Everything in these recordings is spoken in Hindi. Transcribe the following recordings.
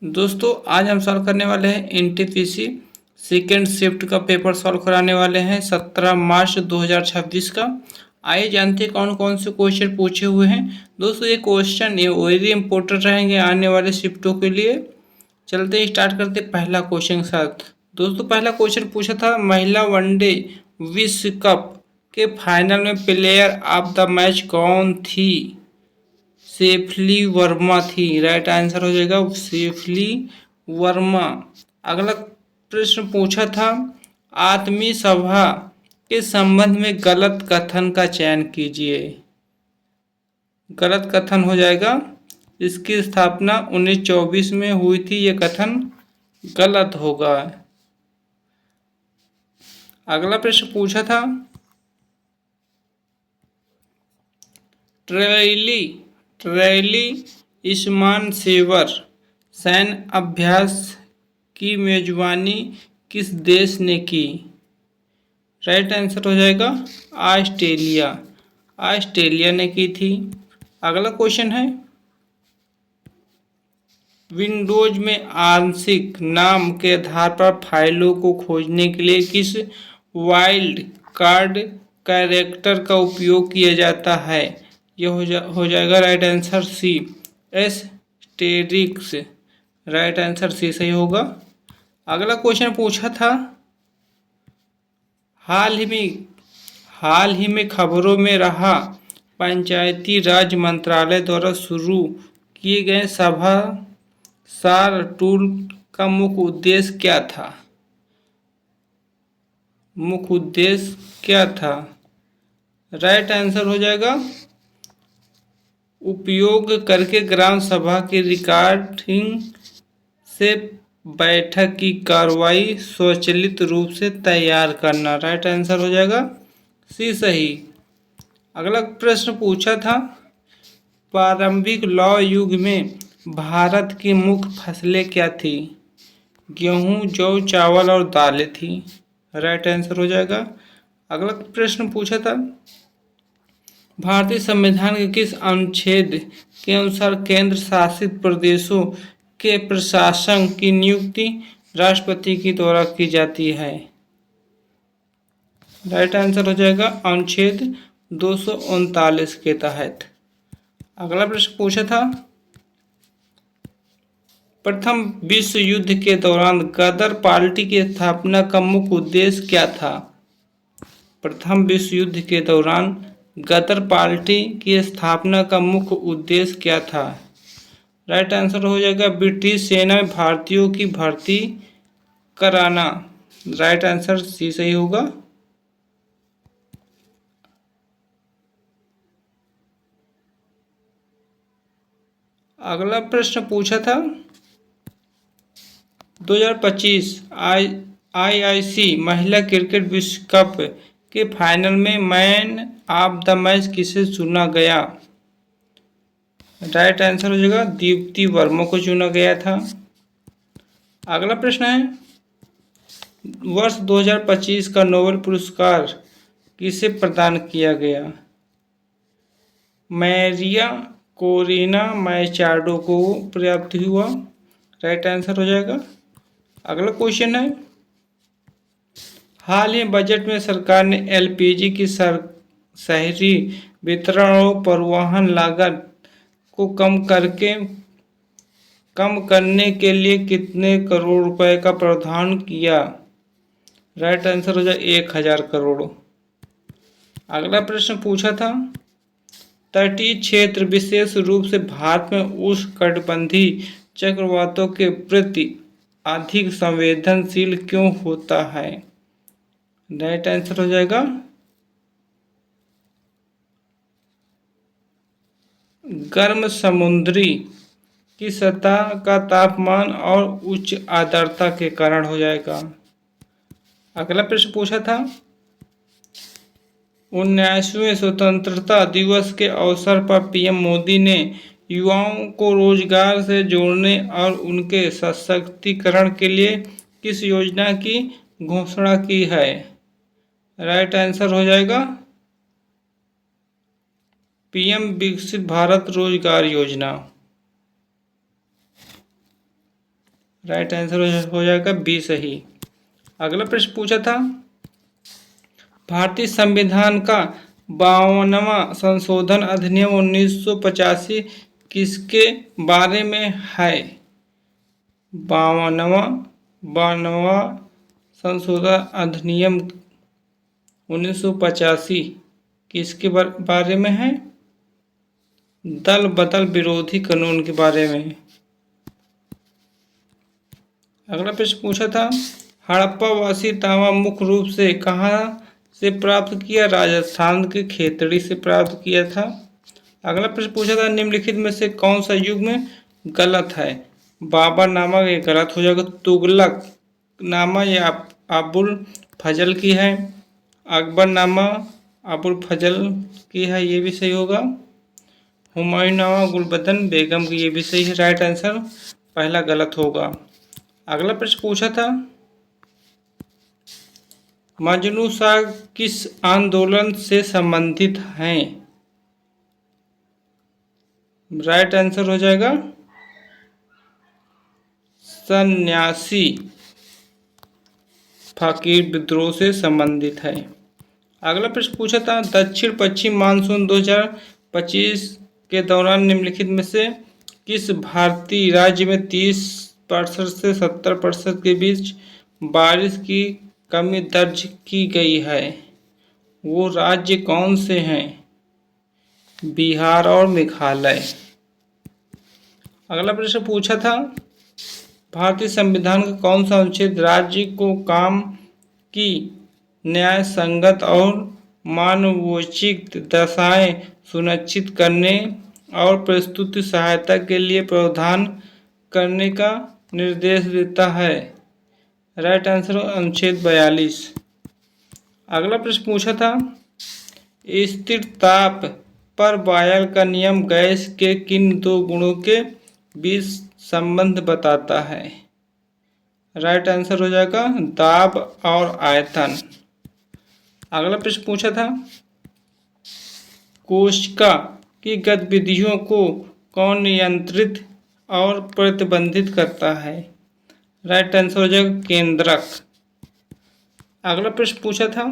दोस्तों आज हम सॉल्व करने वाले हैं एनटीपीसी सेकेंड शिफ्ट का पेपर सॉल्व कराने वाले हैं 17 मार्च 2026 का। आइए जानते हैं कौन कौन से क्वेश्चन पूछे हुए हैं। दोस्तों ये क्वेश्चन ये वेरी इंपॉर्टेंट रहेंगे आने वाले शिफ्टों के लिए। चलते हैं स्टार्ट करते पहला क्वेश्चन के साथ। दोस्तों पहला क्वेश्चन पूछा था महिला वनडे विश्व कप के फाइनल में प्लेयर ऑफ द मैच कौन थी। शेफली वर्मा थी। राइट आंसर हो जाएगा शेफली वर्मा। अगला प्रश्न पूछा था आत्मीय सभा के संबंध में गलत कथन का चयन कीजिए। गलत कथन हो जाएगा इसकी स्थापना 1924 में हुई थी, ये कथन गलत होगा। अगला प्रश्न पूछा था ट्रेली इस्मान सेवर सैन्य अभ्यास की मेजबानी किस देश ने की। राइट आंसर हो जाएगा ऑस्ट्रेलिया। ऑस्ट्रेलिया ने की थी। अगला क्वेश्चन है विंडोज में आंशिक नाम के आधार पर फाइलों को खोजने के लिए किस वाइल्ड कार्ड कैरेक्टर का उपयोग किया जाता है। यह हो जाएगा right answer C asterisks. Right answer C सही होगा। अगला क्वेश्चन पूछा था हाल ही में खबरों में रहा पंचायती राज मंत्रालय द्वारा शुरू किए गए सभा सार टूल का मुख्य उद्देश्य क्या था। मुख्य उद्देश्य क्या था। राइट आंसर हो जाएगा उपयोग करके ग्राम सभा की रिकॉर्डिंग से बैठक की कार्रवाई स्वचालित रूप से तैयार करना। राइट आंसर हो जाएगा सी सही। अगला प्रश्न पूछा था प्रारंभिक लौह युग में भारत की मुख्य फसलें क्या थी। गेहूं, जौ, चावल और दालें थी। राइट आंसर हो जाएगा। अगला प्रश्न पूछा था भारतीय संविधान के किस अनुच्छेद के अनुसार केंद्र शासित प्रदेशों के प्रशासन की नियुक्ति राष्ट्रपति के द्वारा की जाती है। राइट आंसर हो जाएगा अनुच्छेद 239 के तहत। अगला प्रश्न पूछा था प्रथम विश्व युद्ध के दौरान गदर पार्टी की स्थापना का मुख्य उद्देश्य क्या था। प्रथम विश्व युद्ध के दौरान गदर पार्टी की स्थापना का मुख्य उद्देश्य क्या था। राइट आंसर हो जाएगा ब्रिटिश सेना में भारतीयों की भर्ती कराना। राइट आंसर सी सही होगा। अगला प्रश्न पूछा था 2025 आईआईसी महिला क्रिकेट विश्व कप के फाइनल में मैन ऑफ द मैच किसे चुना गया। राइट आंसर हो जाएगा दीप्ति वर्मा को चुना गया था। अगला प्रश्न है वर्ष 2025 का नोबेल पुरस्कार किसे प्रदान किया गया। मैरिया कोरिना मैचाडो को प्राप्त हुआ। राइट आंसर हो जाएगा। अगला क्वेश्चन है हाल ही बजट में सरकार ने एलपीजी की शहरी वितरण और परिवहन लागत को कम करने के लिए कितने करोड़ रुपए का प्रावधान किया। राइट आंसर हो जाए 1000 करोड़। अगला प्रश्न पूछा था तटीय क्षेत्र विशेष रूप से भारत में उष्णकटिबंधीय चक्रवातों के प्रति अधिक संवेदनशील क्यों होता है। राइट आंसर हो जाएगा गर्म समुद्री की सतह का तापमान और उच्च आर्द्रता के कारण हो जाएगा। अगला प्रश्न पूछा था 19वें स्वतंत्रता दिवस के अवसर पर पीएम मोदी ने युवाओं को रोजगार से जोड़ने और उनके सशक्तिकरण के लिए किस योजना की घोषणा की है। राइट आंसर हो जाएगा पीएम विकसित भारत रोजगार योजना। राइट आंसर हो जाएगा बी सही। अगला प्रश्न पूछा था, भारतीय संविधान का 52वां संशोधन अधिनियम 1985 किसके बारे में है? 52वां संशोधन अधिनियम 1985 किसके बारे में है? दल बदल विरोधी कानून के बारे में। अगला प्रश्न पूछा था, हड़प्पा वासी तांबा मुख्य रूप से कहाँ से प्राप्त किया? राजस्थान के खेतड़ी से प्राप्त किया था। अगला प्रश्न पूछा था, निम्नलिखित में से कौन सा युग्म गलत है? बाबर नामा ये गलत हो जाएगा। तुगलक नामा ये अबुल फजल की है। अकबर नामा अबुल फजल की है, ये भी सही होगा। हुमायूं नामा गुलबदन बेगम की, ये भी सही है। राइट आंसर पहला गलत होगा। अगला प्रश्न पूछा था, मजनू शाह किस आंदोलन से संबंधित हैं? राइट आंसर हो जाएगा सन्यासी फकीर विद्रोह से संबंधित है। अगला प्रश्न पूछा था, दक्षिण पश्चिम मानसून 2025 के दौरान निम्नलिखित में से किस भारतीय राज्य में 30% से 70% के बीच बारिश की कमी दर्ज की गई है? वो राज्य कौन से हैं? बिहार और मेघालय। अगला प्रश्न पूछा था, भारतीय संविधान का कौन सा अनुच्छेद राज्य को काम की न्याय संगत और मानवोचित दशाएं सुनिश्चित करने और प्रस्तुत सहायता के लिए प्रावधान करने का निर्देश देता है? राइट आंसर अनुच्छेद 42। अगला प्रश्न पूछा था, स्थिर ताप पर बॉयल का नियम गैस के किन दो गुणों के बीच संबंध बताता है? राइट आंसर हो जाएगा दाब और आयतन। अगला प्रश्न पूछा था, कोशिका की गतिविधियों को कौन नियंत्रित और प्रतिबंधित करता है? राइट आंसर हो जाएगा केंद्रक। अगला प्रश्न पूछा था,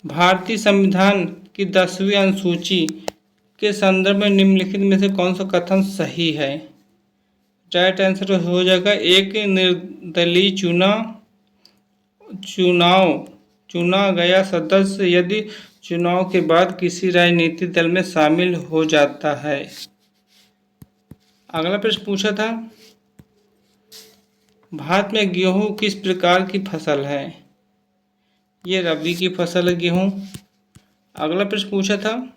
भारतीय संविधान की 10वीं अनुसूची के संदर्भ में निम्नलिखित में से कौन सा कथन सही है? राइट आंसर हो जाएगा एक निर्दलीय चुना गया सदस्य यदि चुनाव के बाद किसी राजनीतिक दल में शामिल हो जाता है। अगला प्रश्न पूछा था, भारत में गेहूं किस प्रकार की फसल है? ये रबी की फसल है गेहूं। अगला प्रश्न पूछा था,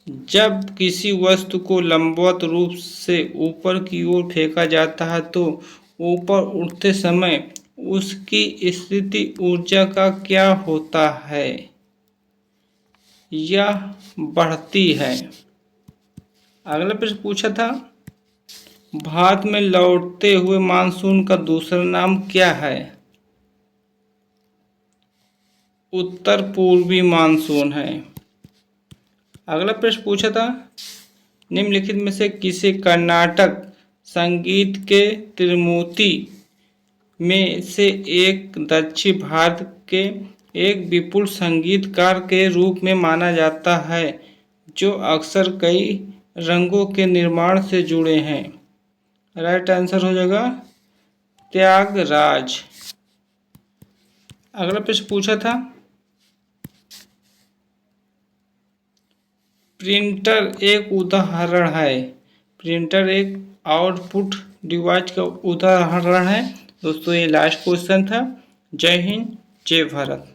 जब किसी वस्तु को लंबवत रूप से ऊपर की ओर फेंका जाता है तो ऊपर उठते समय उसकी स्थिति ऊर्जा का क्या होता है? यह बढ़ती है। अगला प्रश्न पूछा था, भारत में लौटते हुए मानसून का दूसरा नाम क्या है? उत्तर पूर्वी मानसून है। अगला प्रश्न पूछा था, निम्नलिखित में से किसे कर्नाटक संगीत के त्रिमूर्ति में से एक दक्षिण भारत के एक विपुल संगीतकार के रूप में माना जाता है जो अक्सर कई रंगों के निर्माण से जुड़े हैं? राइट आंसर हो जाएगा त्यागराज। अगला प्रश्न पूछा था, प्रिंटर एक उदाहरण है। प्रिंटर एक आउटपुट डिवाइस का उदाहरण है। दोस्तों ये लास्ट क्वेश्चन था। जय हिंद, जय भारत।